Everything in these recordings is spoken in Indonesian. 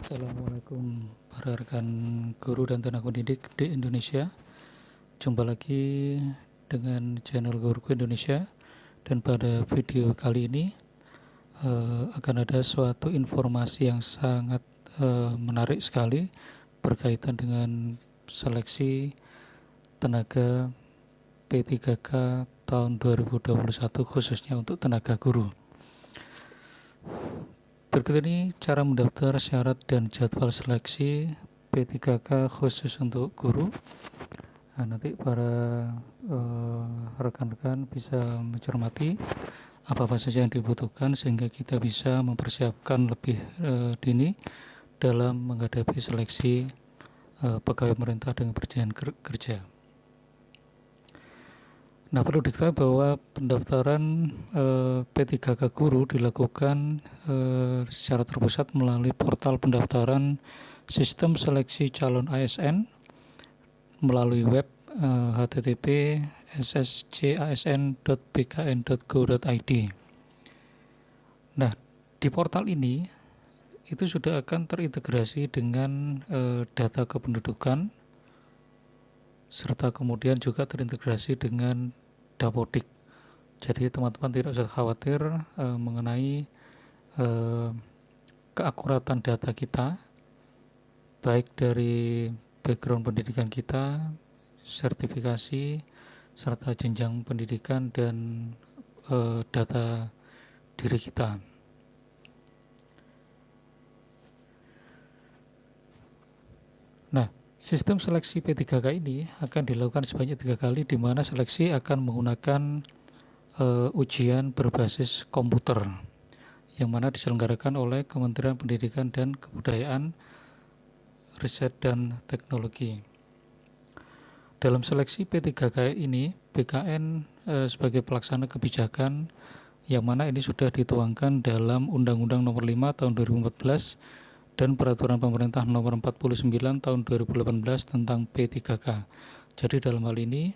Assalamualaikum para rekan guru dan tenaga pendidik di Indonesia. Jumpa lagi dengan channel Guruku Indonesia, dan pada video kali ini akan ada suatu informasi yang sangat menarik sekali berkaitan dengan seleksi tenaga P3K tahun 2021 khususnya untuk tenaga guru. Berikut ini cara mendaftar, syarat dan jadwal seleksi P3K khusus untuk guru. Nah, nanti para rekan-rekan bisa mencermati apa saja yang dibutuhkan sehingga kita bisa mempersiapkan lebih dini dalam menghadapi seleksi pegawai pemerintah dengan perjanjian kerja. Nah, perlu diketahui bahwa pendaftaran P3K guru dilakukan secara terpusat melalui portal pendaftaran sistem seleksi calon ASN melalui web http://sscasn.bkn.go.id. Nah, di portal ini itu sudah akan terintegrasi dengan data kependudukan, serta kemudian juga terintegrasi dengan Dapodik. Jadi teman-teman tidak usah khawatir mengenai keakuratan data kita, baik dari background pendidikan kita, sertifikasi, serta jenjang pendidikan dan data diri kita. Nah, sistem seleksi P3K ini akan dilakukan sebanyak 3 kali, di mana seleksi akan menggunakan ujian berbasis komputer yang mana diselenggarakan oleh Kementerian Pendidikan dan Kebudayaan, Riset dan Teknologi. Dalam seleksi P3K ini, BKN sebagai pelaksana kebijakan, yang mana ini sudah dituangkan dalam Undang-Undang Nomor 5 Tahun 2014 dan Peraturan Pemerintah Nomor 49 Tahun 2018 tentang P3K. Jadi dalam hal ini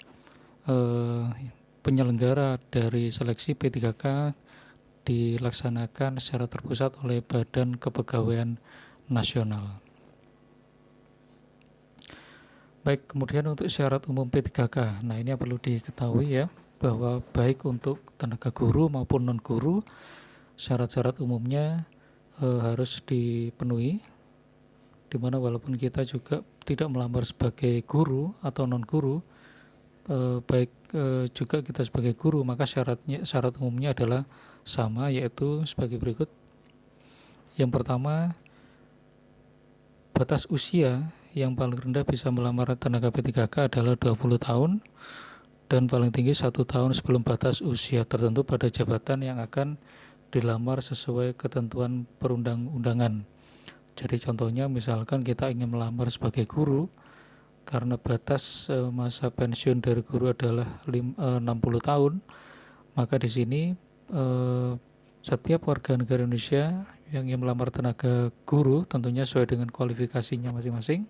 penyelenggara dari seleksi P3K dilaksanakan secara terpusat oleh Badan Kepegawaian Nasional. Baik, kemudian untuk syarat umum P3K. Nah, ini yang perlu diketahui ya, bahwa baik untuk tenaga guru maupun non-guru, syarat-syarat umumnya harus dipenuhi, dimana walaupun kita juga tidak melamar sebagai guru atau non-guru, baik juga kita sebagai guru, maka syarat umumnya adalah sama, yaitu sebagai berikut. Yang pertama, batas usia yang paling rendah bisa melamar tenaga P3K adalah 20 tahun dan paling tinggi 1 tahun sebelum batas usia tertentu pada jabatan yang akan dilamar sesuai ketentuan perundang-undangan. Jadi contohnya misalkan kita ingin melamar sebagai guru, karena batas masa pensiun dari guru adalah 60 tahun, maka di sini setiap warga negara Indonesia yang ingin melamar tenaga guru tentunya sesuai dengan kualifikasinya masing-masing,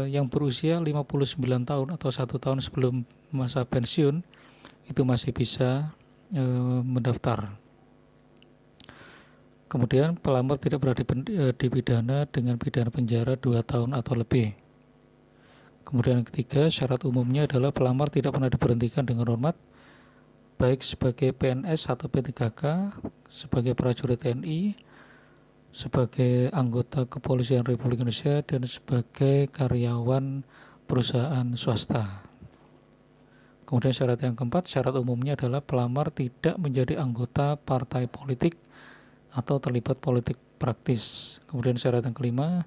yang berusia 59 tahun atau 1 tahun sebelum masa pensiun itu masih bisa mendaftar. Kemudian pelamar tidak pernah dipidana dengan pidana penjara 2 tahun atau lebih. Kemudian yang ketiga, syarat umumnya adalah pelamar tidak pernah diberhentikan dengan hormat, baik sebagai PNS atau P3K, sebagai prajurit TNI, sebagai anggota Kepolisian Republik Indonesia, dan sebagai karyawan perusahaan swasta. Kemudian syarat yang keempat, syarat umumnya adalah pelamar tidak menjadi anggota partai politik atau terlibat politik praktis. Kemudian syarat yang kelima,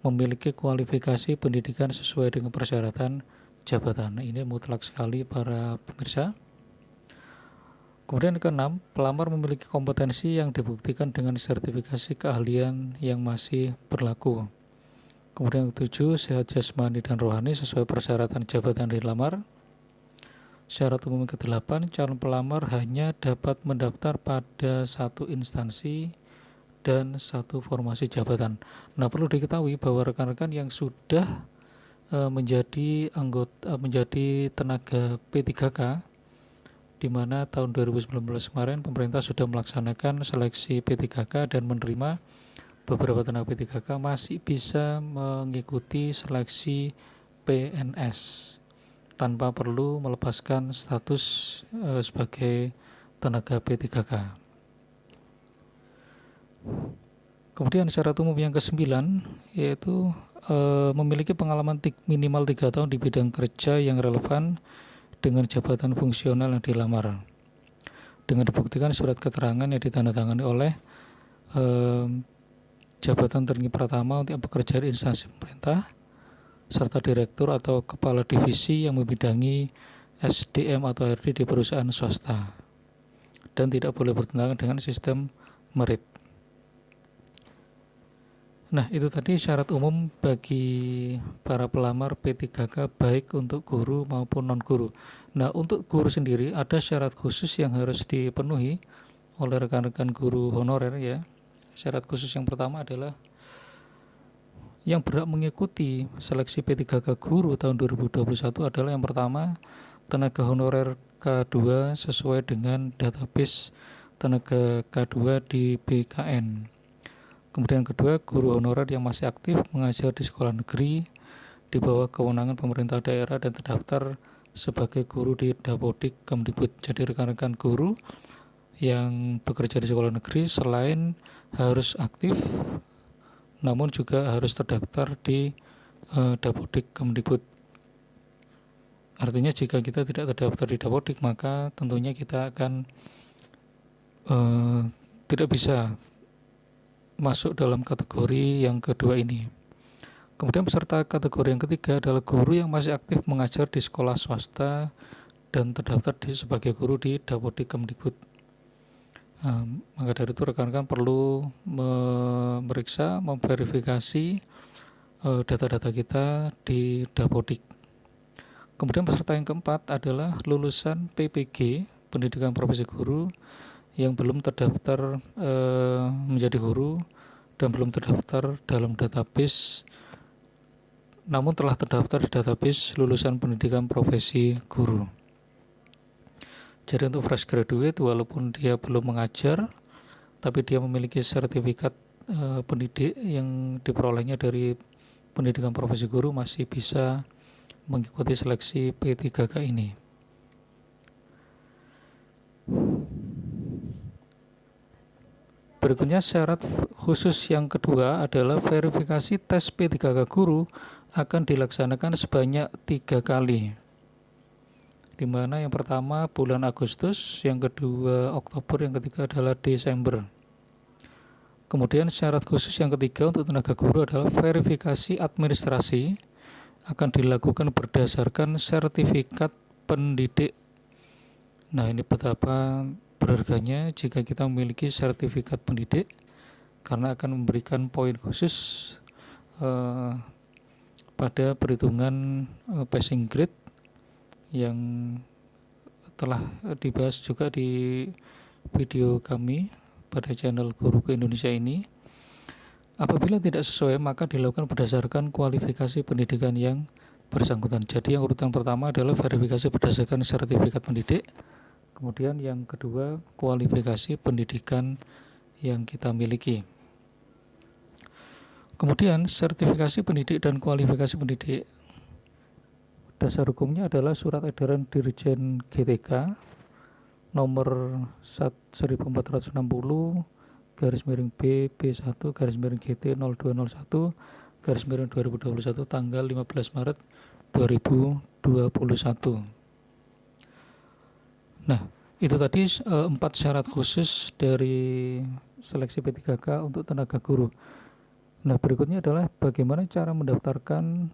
memiliki kualifikasi pendidikan sesuai dengan persyaratan jabatan. Ini mutlak sekali para pemirsa. Kemudian yang keenam, pelamar memiliki kompetensi yang dibuktikan dengan sertifikasi keahlian yang masih berlaku. Kemudian yang ketujuh, sehat jasmani dan rohani sesuai persyaratan jabatan dilamar. Syarat umum ke-8, calon pelamar hanya dapat mendaftar pada satu instansi dan satu formasi jabatan. Nah, perlu diketahui bahwa rekan-rekan yang sudah menjadi tenaga P3K, di mana tahun 2019 kemarin pemerintah sudah melaksanakan seleksi P3K dan menerima beberapa tenaga P3K masih bisa mengikuti seleksi PNS tanpa perlu melepaskan status sebagai tenaga P3K. Kemudian syarat umum yang ke-9 yaitu memiliki pengalaman minimal 3 tahun di bidang kerja yang relevan dengan jabatan fungsional yang dilamar, dengan dibuktikan surat keterangan yang ditandatangani oleh jabatan tertinggi pertama untuk bekerja di instansi pemerintah, serta direktur atau kepala divisi yang membidangi SDM atau HRD di perusahaan swasta, dan tidak boleh bertentangan dengan sistem merit. Nah, itu tadi syarat umum bagi para pelamar P3K baik untuk guru maupun non-guru. Nah, untuk guru sendiri ada syarat khusus yang harus dipenuhi oleh rekan-rekan guru honorer ya. Syarat khusus yang pertama adalah yang berhak mengikuti seleksi P3K guru tahun 2021 adalah yang pertama tenaga honorer K2 sesuai dengan database tenaga K2 di BKN. Kemudian yang kedua, guru honorer yang masih aktif mengajar di sekolah negeri di bawah kewenangan pemerintah daerah dan terdaftar sebagai guru di Dapodik Kemdikbud. Jadi rekan-rekan guru yang bekerja di sekolah negeri selain harus aktif, namun juga harus terdaftar di Dapodik Kemdikbud. Artinya jika kita tidak terdaftar di Dapodik, maka tentunya kita akan tidak bisa masuk dalam kategori yang kedua ini. Kemudian peserta kategori yang ketiga adalah guru yang masih aktif mengajar di sekolah swasta dan terdaftar sebagai guru di Dapodik Kemdikbud. Maka dari itu rekan-rekan perlu memeriksa, memverifikasi data-data kita di Dapodik. Kemudian peserta yang keempat adalah lulusan PPG, pendidikan profesi guru, yang belum terdaftar menjadi guru dan belum terdaftar dalam database, namun telah terdaftar di database lulusan pendidikan profesi guru. Jadi untuk fresh graduate, walaupun dia belum mengajar, tapi dia memiliki sertifikat pendidik yang diperolehnya dari pendidikan profesi guru, masih bisa mengikuti seleksi P3K ini. Berikutnya syarat khusus yang kedua adalah verifikasi tes P3K guru akan dilaksanakan sebanyak 3 kali, di mana yang pertama bulan Agustus, yang kedua Oktober, yang ketiga adalah Desember. Kemudian syarat khusus yang ketiga untuk tenaga guru adalah verifikasi administrasi akan dilakukan berdasarkan sertifikat pendidik. Nah, ini betapa berharganya jika kita memiliki sertifikat pendidik, karena akan memberikan poin khusus pada perhitungan passing grade yang telah dibahas juga di video kami pada channel Guruku Indonesia ini. Apabila tidak sesuai, maka dilakukan berdasarkan kualifikasi pendidikan yang bersangkutan. Jadi yang urutan pertama adalah verifikasi berdasarkan sertifikat pendidik. Kemudian yang kedua, kualifikasi pendidikan yang kita miliki. Kemudian sertifikasi pendidik dan kualifikasi pendidik, dasar hukumnya adalah Surat Edaran Dirjen GTK nomor 1460 /B B1 /GT 0201 /2021 tanggal 15 Maret 2021. Nah, itu tadi 4 syarat khusus dari seleksi P3K untuk tenaga guru. Nah, berikutnya adalah bagaimana cara mendaftarkan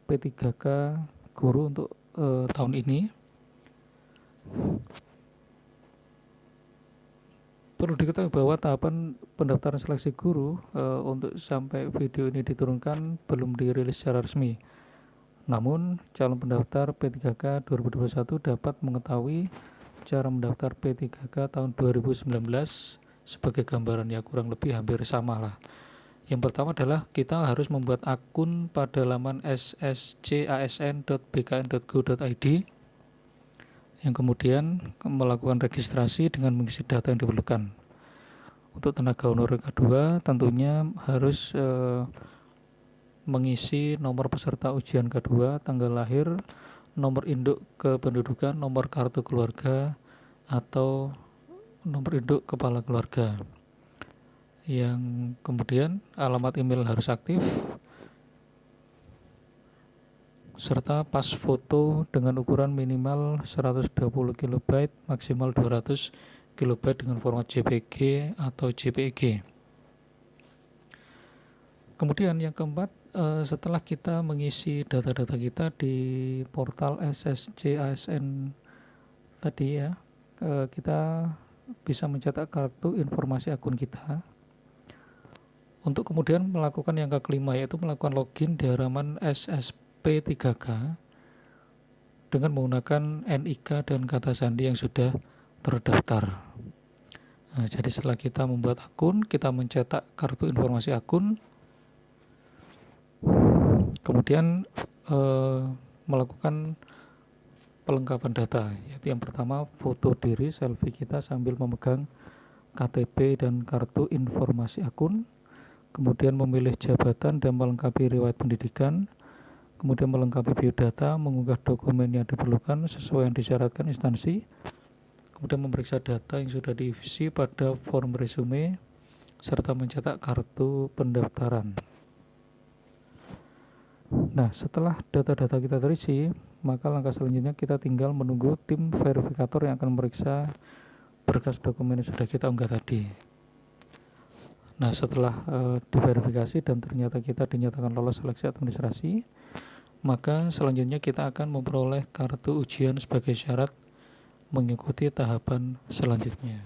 P3K guru untuk tahun ini. Perlu diketahui bahwa tahapan pendaftaran seleksi guru untuk sampai video ini diturunkan belum dirilis secara resmi. Namun, calon pendaftar P3K 2021 dapat mengetahui cara mendaftar P3K tahun 2019 sebagai gambaran ya kurang lebih hampir sama lah. Yang pertama adalah kita harus membuat akun pada laman sscasn.bkn.go.id, yang kemudian melakukan registrasi dengan mengisi data yang diperlukan. Untuk tenaga honorer K2 tentunya harus mengisi nomor peserta ujian K2, tanggal lahir, nomor induk kependudukan, nomor kartu keluarga, atau nomor induk kepala keluarga. Yang kemudian alamat email harus aktif, serta pas foto dengan ukuran minimal 120 KB, maksimal 200 KB dengan format JPG atau JPEG. Kemudian yang keempat, setelah kita mengisi data-data kita di portal SSC ASN tadi ya, kita bisa mencetak kartu informasi akun kita. Untuk kemudian melakukan yang kelima, yaitu melakukan login di halaman SSP3K dengan menggunakan NIK dan kata sandi yang sudah terdaftar. Nah, jadi setelah kita membuat akun, kita mencetak kartu informasi akun, kemudian melakukan pelengkapan data, yaitu yang pertama foto diri selfie kita sambil memegang KTP dan kartu informasi akun, kemudian memilih jabatan dan melengkapi riwayat pendidikan, kemudian melengkapi biodata, mengunggah dokumen yang diperlukan sesuai yang disyaratkan instansi, kemudian memeriksa data yang sudah diisi pada form resume, serta mencetak kartu pendaftaran. Nah, setelah data-data kita terisi, maka langkah selanjutnya kita tinggal menunggu tim verifikator yang akan memeriksa berkas dokumen yang sudah kita unggah tadi. Nah, setelah diverifikasi dan ternyata kita dinyatakan lolos seleksi administrasi, maka selanjutnya kita akan memperoleh kartu ujian sebagai syarat mengikuti tahapan selanjutnya.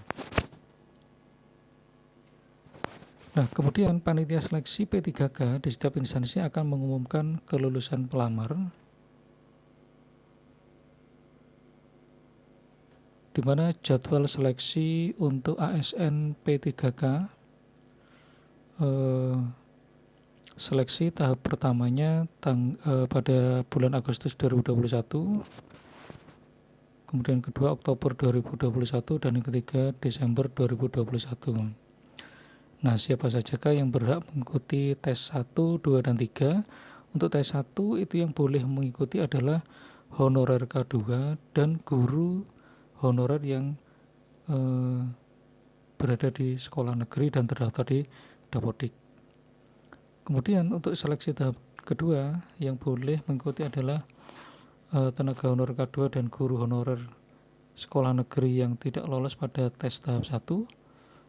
Nah, kemudian panitia seleksi P3K di setiap instansi akan mengumumkan kelulusan pelamar, di mana jadwal seleksi untuk ASN P3K seleksi tahap pertamanya pada bulan Agustus 2021, kemudian kedua Oktober 2021, dan yang ketiga Desember 2021. Nah, siapa sajakah yang berhak mengikuti tes 1, 2, dan 3? Untuk tes 1 itu yang boleh mengikuti adalah honorer K2 dan guru honorer yang berada di sekolah negeri dan terdaftar di Dapodik. Kemudian untuk seleksi tahap kedua yang boleh mengikuti adalah tenaga honorer K2 dan guru honorer sekolah negeri yang tidak lolos pada tes tahap 1,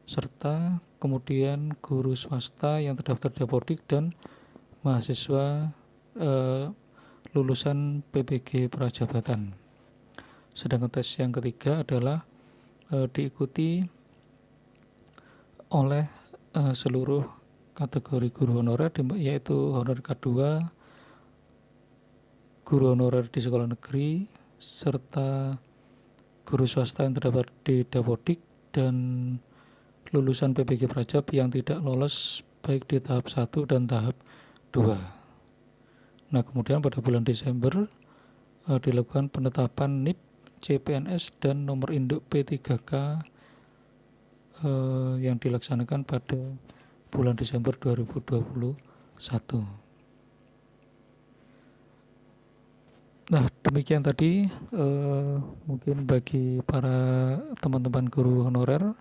serta kemudian guru swasta yang terdaftar di Dapodik dan mahasiswa lulusan PPG Prajabatan. Sedangkan tes yang ketiga adalah diikuti oleh seluruh kategori guru honorer, yaitu honorer K2, guru honorer di sekolah negeri, serta guru swasta yang terdapat di Dapodik dan lulusan PPG Prajab yang tidak lolos baik di tahap 1 dan tahap 2. Nah, kemudian pada bulan Desember dilakukan penetapan NIP, CPNS, dan nomor induk P3K yang dilaksanakan pada bulan Desember 2021. Nah, demikian tadi mungkin bagi para teman-teman guru honorer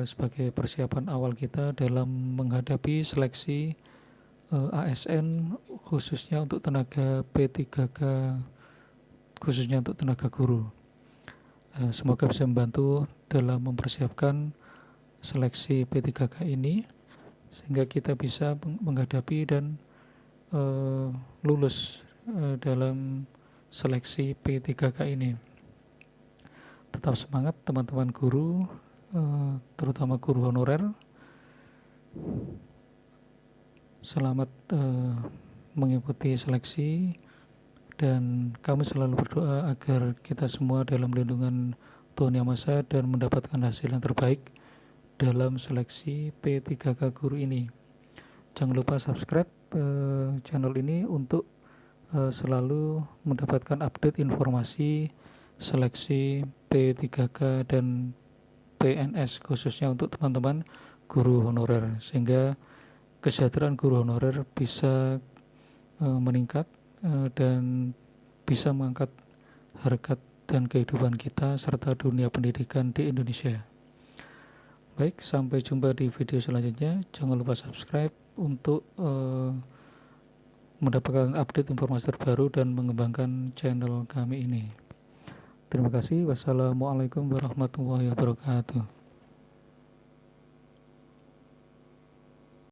sebagai persiapan awal kita dalam menghadapi seleksi ASN khususnya untuk tenaga P3K, khususnya untuk tenaga guru. Semoga bisa membantu dalam mempersiapkan seleksi P3K ini sehingga kita bisa menghadapi dan lulus dalam seleksi P3K ini. Tetap semangat teman-teman guru, terutama guru honorer. Selamat mengikuti seleksi, dan kami selalu berdoa agar kita semua dalam lindungan Tuhan Yang Maha Esa dan mendapatkan hasil yang terbaik dalam seleksi P3K guru ini. Jangan lupa subscribe channel ini untuk selalu mendapatkan update informasi seleksi P3K dan PNS, khususnya untuk teman-teman guru honorer, sehingga kesejahteraan guru honorer bisa meningkat dan bisa mengangkat harkat dan kehidupan kita serta dunia pendidikan di Indonesia. Baik, sampai jumpa di video selanjutnya. Jangan lupa subscribe untuk mendapatkan update informasi terbaru dan mengembangkan channel kami ini. Terima kasih. Wassalamualaikum warahmatullahi wabarakatuh.